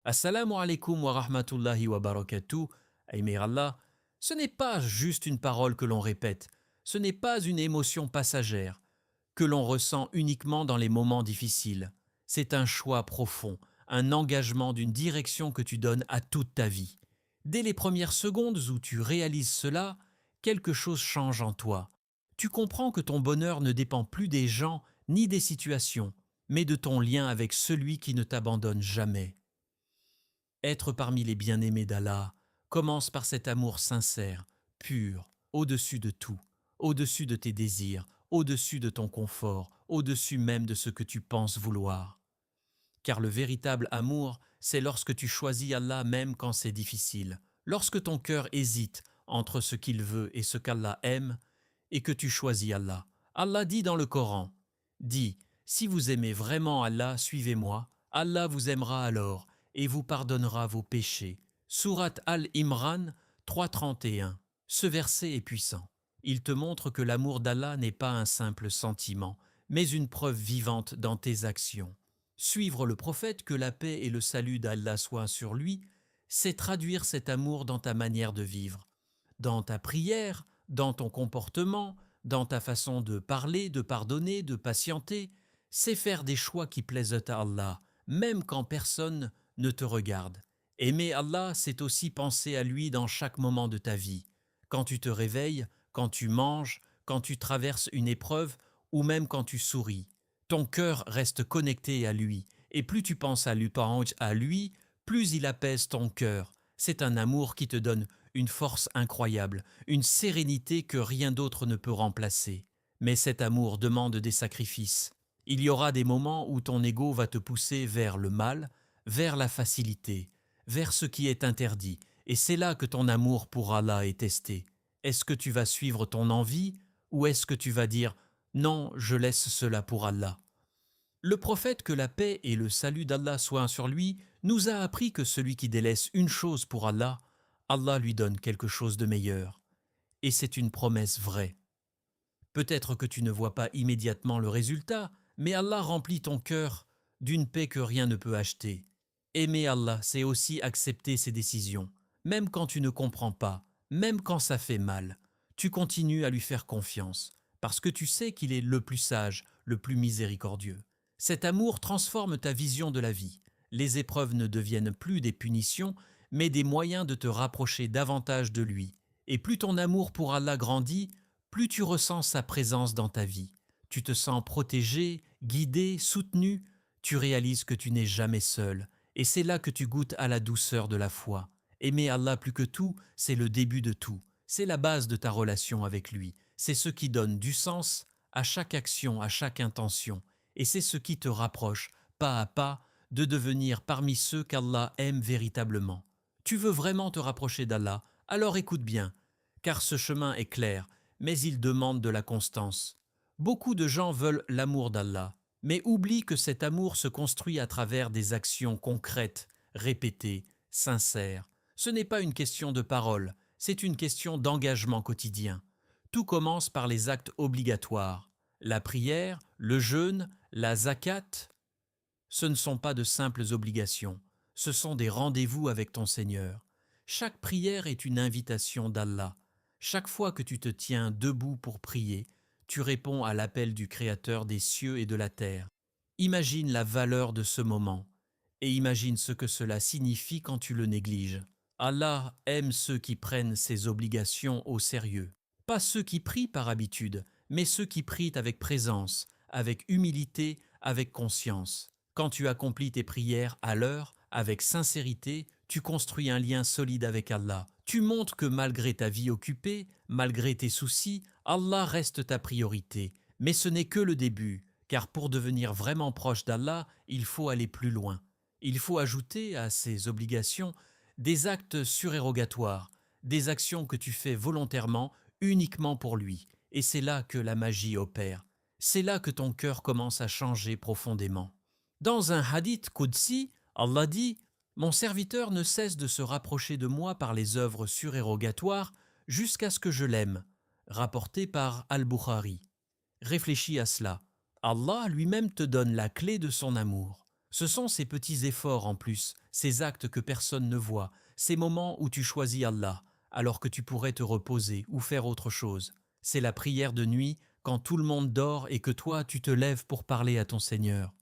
Assalamu alaikum wa rahmatullahi wa barakatuh. Aimé Allah, ce n'est pas juste une parole que l'on répète, ce n'est pas une émotion passagère que l'on ressent uniquement dans les moments difficiles. C'est un choix profond, un engagement d'une direction que tu donnes à toute ta vie. Dès les premières secondes où tu réalises cela, quelque chose change en toi. Tu comprends que ton bonheur ne dépend plus des gens ni des situations, mais de ton lien avec celui qui ne t'abandonne jamais. Être parmi les bien-aimés d'Allah commence par cet amour sincère, pur, au-dessus de tout, au-dessus de tes désirs, au-dessus de ton confort, au-dessus même de ce que tu penses vouloir. Car le véritable amour, c'est lorsque tu choisis Allah même quand c'est difficile, lorsque ton cœur hésite entre ce qu'il veut et ce qu'Allah aime, et que tu choisis Allah. Allah dit dans le Coran, dit, si vous aimez vraiment Allah, suivez-moi, Allah vous aimera alors et vous pardonnera vos péchés. Sourate Al-Imran 3:31. Ce verset est puissant. Il te montre que l'amour d'Allah n'est pas un simple sentiment, mais une preuve vivante dans tes actions. Suivre le prophète, que la paix et le salut d'Allah soient sur lui, c'est traduire cet amour dans ta manière de vivre, dans ta prière, dans ton comportement, dans ta façon de parler, de pardonner, de patienter. C'est faire des choix qui plaisent à Allah, même quand personne ne te regarde. Aimer Allah, c'est aussi penser à lui dans chaque moment de ta vie. Quand tu te réveilles, quand tu manges, quand tu traverses une épreuve ou même quand tu souris. Ton cœur reste connecté à lui, et plus tu penses à lui, plus il apaise ton cœur. C'est un amour qui te donne une force incroyable, une sérénité que rien d'autre ne peut remplacer. Mais cet amour demande des sacrifices. Il y aura des moments où ton ego va te pousser vers le mal, vers la facilité, vers ce qui est interdit, et c'est là que ton amour pour Allah est testé. Est-ce que tu vas suivre ton envie, ou est-ce que tu vas dire « Non, je laisse cela pour Allah ». Le prophète, que la paix et le salut d'Allah soient sur lui, nous a appris que celui qui délaisse une chose pour Allah, Allah lui donne quelque chose de meilleur. Et c'est une promesse vraie. Peut-être que tu ne vois pas immédiatement le résultat, mais Allah remplit ton cœur d'une paix que rien ne peut acheter. Aimer Allah, c'est aussi accepter ses décisions, même quand tu ne comprends pas, même quand ça fait mal. Tu continues à lui faire confiance, parce que tu sais qu'il est le plus sage, le plus miséricordieux. Cet amour transforme ta vision de la vie. Les épreuves ne deviennent plus des punitions, mais des moyens de te rapprocher davantage de lui. Et plus ton amour pour Allah grandit, plus tu ressens sa présence dans ta vie. Tu te sens protégé, guidé, soutenu, tu réalises que tu n'es jamais seul, et c'est là que tu goûtes à la douceur de la foi. Aimer Allah plus que tout, c'est le début de tout, c'est la base de ta relation avec lui, c'est ce qui donne du sens à chaque action, à chaque intention, et c'est ce qui te rapproche, pas à pas, de devenir parmi ceux qu'Allah aime véritablement. Tu veux vraiment te rapprocher d'Allah, alors écoute bien, car ce chemin est clair, mais il demande de la constance. Beaucoup de gens veulent l'amour d'Allah, mais oublient que cet amour se construit à travers des actions concrètes, répétées, sincères. Ce n'est pas une question de parole, c'est une question d'engagement quotidien. Tout commence par les actes obligatoires. La prière, le jeûne, la zakat, ce ne sont pas de simples obligations, ce sont des rendez-vous avec ton Seigneur. Chaque prière est une invitation d'Allah. Chaque fois que tu te tiens debout pour prier, tu réponds à l'appel du Créateur des cieux et de la terre. Imagine la valeur de ce moment et imagine ce que cela signifie quand tu le négliges. Allah aime ceux qui prennent ses obligations au sérieux. Pas ceux qui prient par habitude, mais ceux qui prient avec présence, avec humilité, avec conscience. Quand tu accomplis tes prières à l'heure, avec sincérité, tu construis un lien solide avec Allah. Tu montres que malgré ta vie occupée, malgré tes soucis, Allah reste ta priorité. Mais ce n'est que le début, car pour devenir vraiment proche d'Allah, il faut aller plus loin. Il faut ajouter à ces obligations des actes surérogatoires, des actions que tu fais volontairement, uniquement pour lui. Et c'est là que la magie opère. C'est là que ton cœur commence à changer profondément. Dans un hadith Qudsi, Allah dit « Mon serviteur ne cesse de se rapprocher de moi par les œuvres surérogatoires jusqu'à ce que je l'aime », rapporté par Al-Bukhari. Réfléchis à cela. Allah lui-même te donne la clé de son amour. Ce sont ces petits efforts en plus, ces actes que personne ne voit, ces moments où tu choisis Allah, alors que tu pourrais te reposer ou faire autre chose. C'est la prière de nuit quand tout le monde dort et que toi tu te lèves pour parler à ton Seigneur.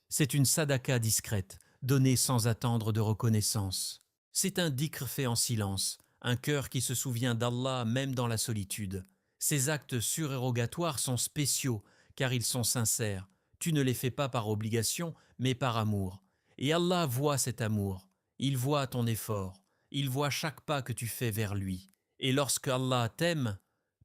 C'est une sadaka discrète, donnée sans attendre de reconnaissance. C'est un dhikr fait en silence, un cœur qui se souvient d'Allah même dans la solitude. Ces actes surérogatoires sont spéciaux, car ils sont sincères. Tu ne les fais pas par obligation, mais par amour. Et Allah voit cet amour. Il voit ton effort. Il voit chaque pas que tu fais vers lui. Et lorsque Allah t'aime,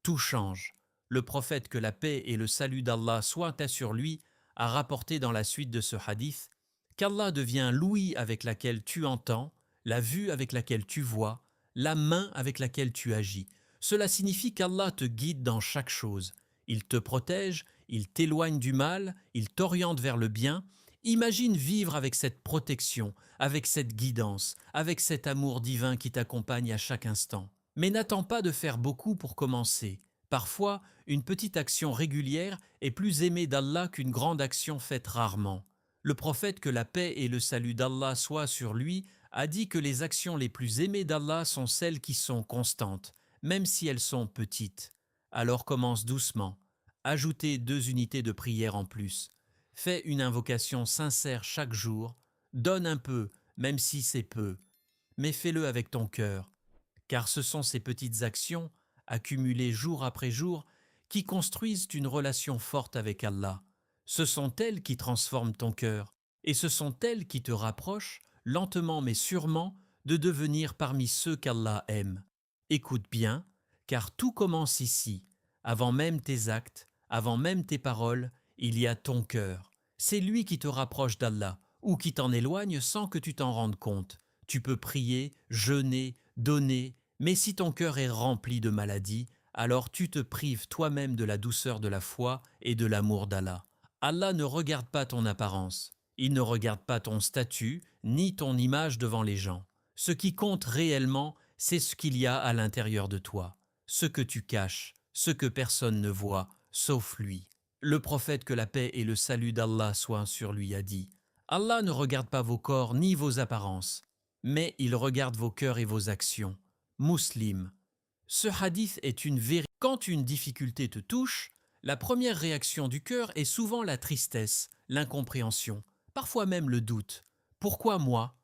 tout change. Le prophète, que la paix et le salut d'Allah soient sur lui, a rapporté dans la suite de ce hadith qu'Allah devient l'ouïe avec laquelle tu entends, la vue avec laquelle tu vois, la main avec laquelle tu agis. Cela signifie qu'Allah te guide dans chaque chose. Il te protège, il t'éloigne du mal, il t'oriente vers le bien. Imagine vivre avec cette protection, avec cette guidance, avec cet amour divin qui t'accompagne à chaque instant. Mais n'attends pas de faire beaucoup pour commencer. Parfois, une petite action régulière est plus aimée d'Allah qu'une grande action faite rarement. Le prophète, que la paix et le salut d'Allah soient sur lui, a dit que les actions les plus aimées d'Allah sont celles qui sont constantes, même si elles sont petites. Alors commence doucement. Ajoutez 2 unités de prière en plus. Fais une invocation sincère chaque jour. Donne un peu, même si c'est peu. Mais fais-le avec ton cœur, car ce sont ces petites actions, accumulées jour après jour, qui construisent une relation forte avec Allah. Ce sont elles qui transforment ton cœur, et ce sont elles qui te rapprochent, lentement mais sûrement, de devenir parmi ceux qu'Allah aime. Écoute bien, car tout commence ici. Avant même tes actes, avant même tes paroles, il y a ton cœur. C'est lui qui te rapproche d'Allah, ou qui t'en éloigne sans que tu t'en rendes compte. Tu peux prier, jeûner, donner, mais si ton cœur est rempli de maladies, alors tu te prives toi-même de la douceur de la foi et de l'amour d'Allah. Allah ne regarde pas ton apparence, il ne regarde pas ton statut, ni ton image devant les gens. Ce qui compte réellement, c'est ce qu'il y a à l'intérieur de toi, ce que tu caches, ce que personne ne voit, sauf lui. Le prophète, que la paix et le salut d'Allah soient sur lui, a dit: Allah ne regarde pas vos corps ni vos apparences, mais il regarde vos cœurs et vos actions. Muslim. Ce hadith est une vérité. Quand une difficulté te touche, la première réaction du cœur est souvent la tristesse, l'incompréhension, parfois même le doute. Pourquoi moi?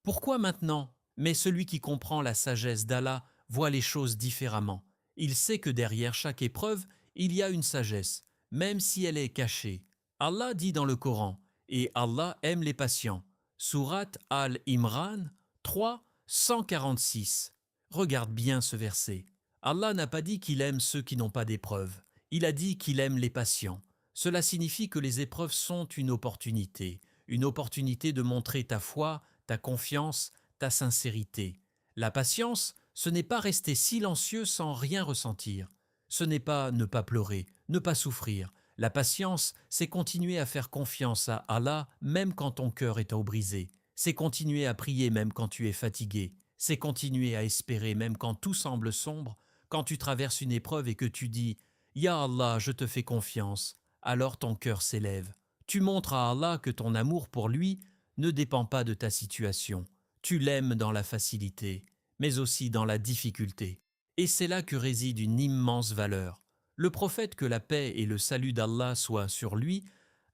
Pourquoi maintenant? Mais celui qui comprend la sagesse d'Allah voit les choses différemment. Il sait que derrière chaque épreuve, il y a une sagesse, même si elle est cachée. Allah dit dans le Coran: et Allah aime les patients. Sourate Al-Imran 3, 146. Regarde bien ce verset. Allah n'a pas dit qu'il aime ceux qui n'ont pas d'épreuves. Il a dit qu'il aime les patients. Cela signifie que les épreuves sont une opportunité de montrer ta foi, ta confiance, ta sincérité. La patience, ce n'est pas rester silencieux sans rien ressentir. Ce n'est pas ne pas pleurer, ne pas souffrir. La patience, c'est continuer à faire confiance à Allah même quand ton cœur est brisé. C'est continuer à prier même quand tu es fatigué. C'est continuer à espérer même quand tout semble sombre. Quand tu traverses une épreuve et que tu dis « Ya Allah, je te fais confiance », alors ton cœur s'élève. Tu montres à Allah que ton amour pour lui ne dépend pas de ta situation. Tu l'aimes dans la facilité, mais aussi dans la difficulté. Et c'est là que réside une immense valeur. Le prophète, que la paix et le salut d'Allah soient sur lui,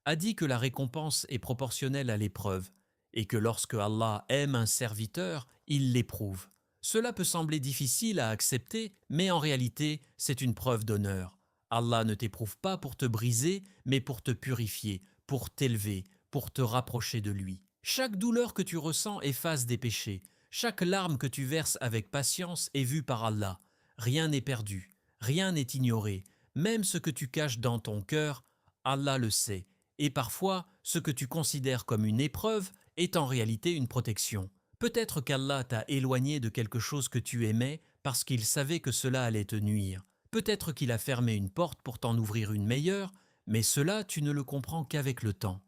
a dit que la récompense est proportionnelle à l'épreuve, et que lorsque Allah aime un serviteur, il l'éprouve. Cela peut sembler difficile à accepter, mais en réalité, c'est une preuve d'honneur. Allah ne t'éprouve pas pour te briser, mais pour te purifier, pour t'élever, pour te rapprocher de lui. Chaque douleur que tu ressens efface des péchés. Chaque larme que tu verses avec patience est vue par Allah. Rien n'est perdu, rien n'est ignoré. Même ce que tu caches dans ton cœur, Allah le sait. Et parfois, ce que tu considères comme une épreuve est en réalité une protection. Peut-être qu'Allah t'a éloigné de quelque chose que tu aimais parce qu'il savait que cela allait te nuire. Peut-être qu'il a fermé une porte pour t'en ouvrir une meilleure, mais cela tu ne le comprends qu'avec le temps.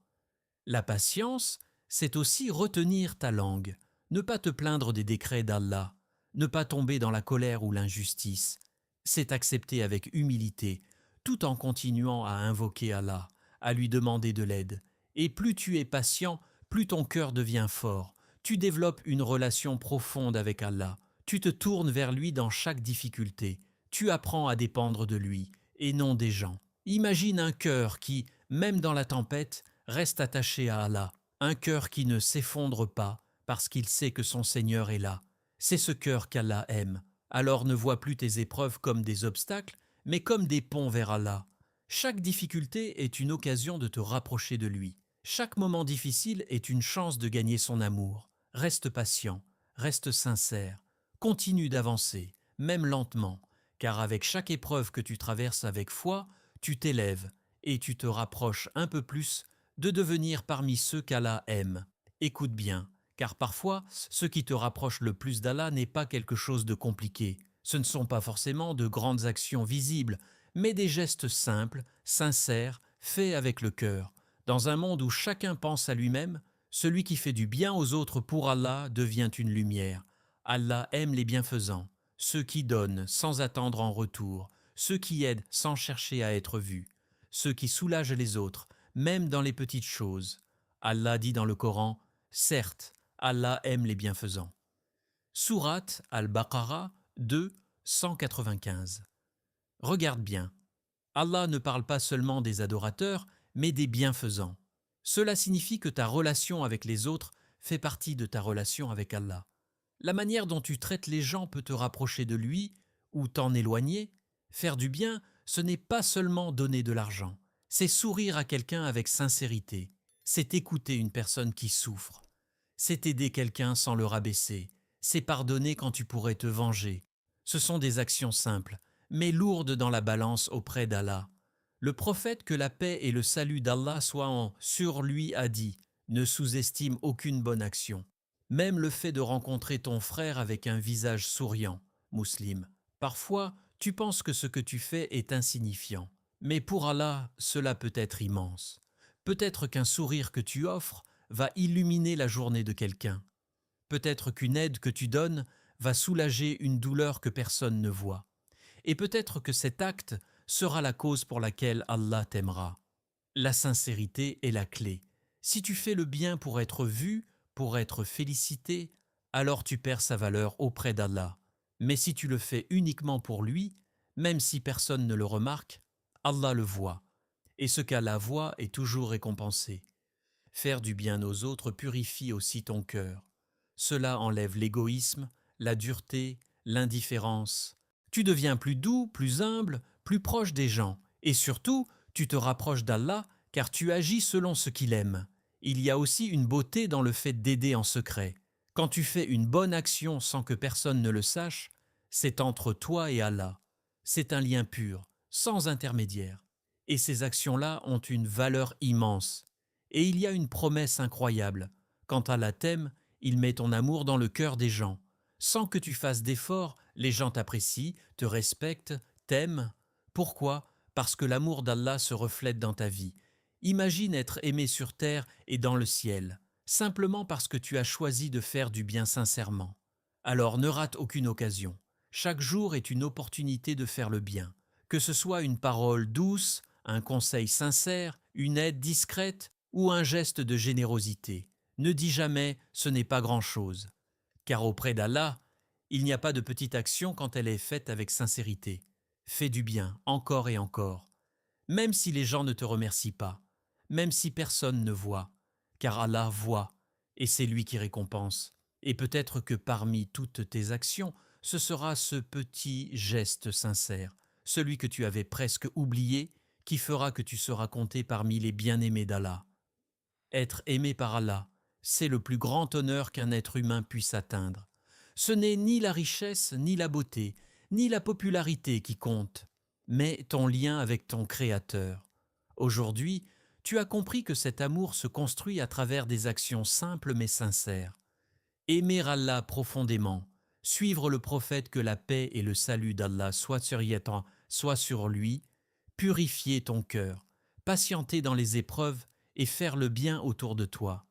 La patience, c'est aussi retenir ta langue, ne pas te plaindre des décrets d'Allah, ne pas tomber dans la colère ou l'injustice. C'est accepter avec humilité, tout en continuant à invoquer Allah, à lui demander de l'aide. Et plus tu es patient, plus ton cœur devient fort, tu développes une relation profonde avec Allah, tu te tournes vers lui dans chaque difficulté, tu apprends à dépendre de lui et non des gens. Imagine un cœur qui, même dans la tempête, reste attaché à Allah, un cœur qui ne s'effondre pas parce qu'il sait que son Seigneur est là. C'est ce cœur qu'Allah aime. Alors ne vois plus tes épreuves comme des obstacles, mais comme des ponts vers Allah. Chaque difficulté est une occasion de te rapprocher de lui. Chaque moment difficile est une chance de gagner son amour. Reste patient, reste sincère, continue d'avancer, même lentement, car avec chaque épreuve que tu traverses avec foi, tu t'élèves et tu te rapproches un peu plus de devenir parmi ceux qu'Allah aime. Écoute bien, car parfois, ce qui te rapproche le plus d'Allah n'est pas quelque chose de compliqué. Ce ne sont pas forcément de grandes actions visibles, mais des gestes simples, sincères, faits avec le cœur. Dans un monde où chacun pense à lui-même, celui qui fait du bien aux autres pour Allah devient une lumière. Allah aime les bienfaisants, ceux qui donnent sans attendre en retour, ceux qui aident sans chercher à être vus, ceux qui soulagent les autres, même dans les petites choses. Allah dit dans le Coran, « Certes, Allah aime les bienfaisants. » Sourate Al-Baqarah 2, 195. Regarde bien, Allah ne parle pas seulement des adorateurs, mais des bienfaisants. Cela signifie que ta relation avec les autres fait partie de ta relation avec Allah. La manière dont tu traites les gens peut te rapprocher de lui ou t'en éloigner. Faire du bien, ce n'est pas seulement donner de l'argent, c'est sourire à quelqu'un avec sincérité, c'est écouter une personne qui souffre, c'est aider quelqu'un sans le rabaisser, c'est pardonner quand tu pourrais te venger. Ce sont des actions simples, mais lourdes dans la balance auprès d'Allah. Le prophète, que la paix et le salut d'Allah soient sur lui, a dit « Ne sous-estime aucune bonne action ». Même le fait de rencontrer ton frère avec un visage souriant, musulman. Parfois, tu penses que ce que tu fais est insignifiant, mais pour Allah, cela peut être immense. Peut-être qu'un sourire que tu offres va illuminer la journée de quelqu'un. Peut-être qu'une aide que tu donnes va soulager une douleur que personne ne voit. Et peut-être que cet acte sera la cause pour laquelle Allah t'aimera. La sincérité est la clé. Si tu fais le bien pour être vu, pour être félicité, alors tu perds sa valeur auprès d'Allah. Mais si tu le fais uniquement pour lui, même si personne ne le remarque, Allah le voit. Et ce qu'Allah voit est toujours récompensé. Faire du bien aux autres purifie aussi ton cœur. Cela enlève l'égoïsme, la dureté, l'indifférence. Tu deviens plus doux, plus humble, plus proche des gens. Et surtout, tu te rapproches d'Allah car tu agis selon ce qu'il aime. Il y a aussi une beauté dans le fait d'aider en secret. Quand tu fais une bonne action sans que personne ne le sache, c'est entre toi et Allah. C'est un lien pur, sans intermédiaire. Et ces actions-là ont une valeur immense. Et il y a une promesse incroyable. Quand Allah t'aime, il met ton amour dans le cœur des gens. Sans que tu fasses d'efforts, les gens t'apprécient, te respectent, t'aiment. Pourquoi ? Parce que l'amour d'Allah se reflète dans ta vie. Imagine être aimé sur terre et dans le ciel, simplement parce que tu as choisi de faire du bien sincèrement. Alors ne rate aucune occasion. Chaque jour est une opportunité de faire le bien. Que ce soit une parole douce, un conseil sincère, une aide discrète ou un geste de générosité. Ne dis jamais « ce n'est pas grand-chose ». Car auprès d'Allah, il n'y a pas de petite action quand elle est faite avec sincérité. Fais du bien, encore et encore. Même si les gens ne te remercient pas, même si personne ne voit, car Allah voit, et c'est lui qui récompense. Et peut-être que parmi toutes tes actions, ce sera ce petit geste sincère, celui que tu avais presque oublié, qui fera que tu seras compté parmi les bien-aimés d'Allah. Être aimé par Allah, c'est le plus grand honneur qu'un être humain puisse atteindre. Ce n'est ni la richesse, ni la beauté, ni la popularité qui compte, mais ton lien avec ton Créateur. Aujourd'hui, tu as compris que cet amour se construit à travers des actions simples mais sincères. Aimer Allah profondément, suivre le prophète, que la paix et le salut d'Allah soient sur lui, purifier ton cœur, patienter dans les épreuves et faire le bien autour de toi.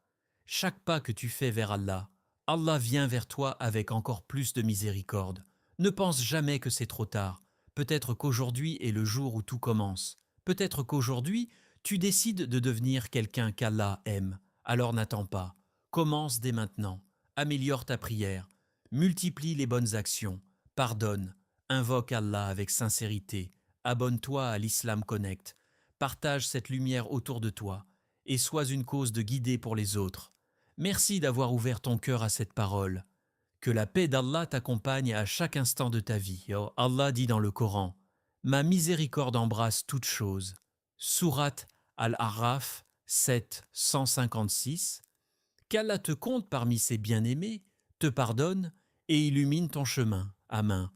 Chaque pas que tu fais vers Allah, Allah vient vers toi avec encore plus de miséricorde. Ne pense jamais que c'est trop tard. Peut-être qu'aujourd'hui est le jour où tout commence. Peut-être qu'aujourd'hui, tu décides de devenir quelqu'un qu'Allah aime. Alors n'attends pas, commence dès maintenant, améliore ta prière, multiplie les bonnes actions, pardonne, invoque Allah avec sincérité, abonne-toi à l'Islam Connect, partage cette lumière autour de toi et sois une cause de guider pour les autres. Merci d'avoir ouvert ton cœur à cette parole. Que la paix d'Allah t'accompagne à chaque instant de ta vie. Oh, Allah dit dans le Coran, ma miséricorde embrasse toutes choses. Sourate Al-Araf 7, 156. Qu'Allah te compte parmi ses bien-aimés, te pardonne et illumine ton chemin. Amen.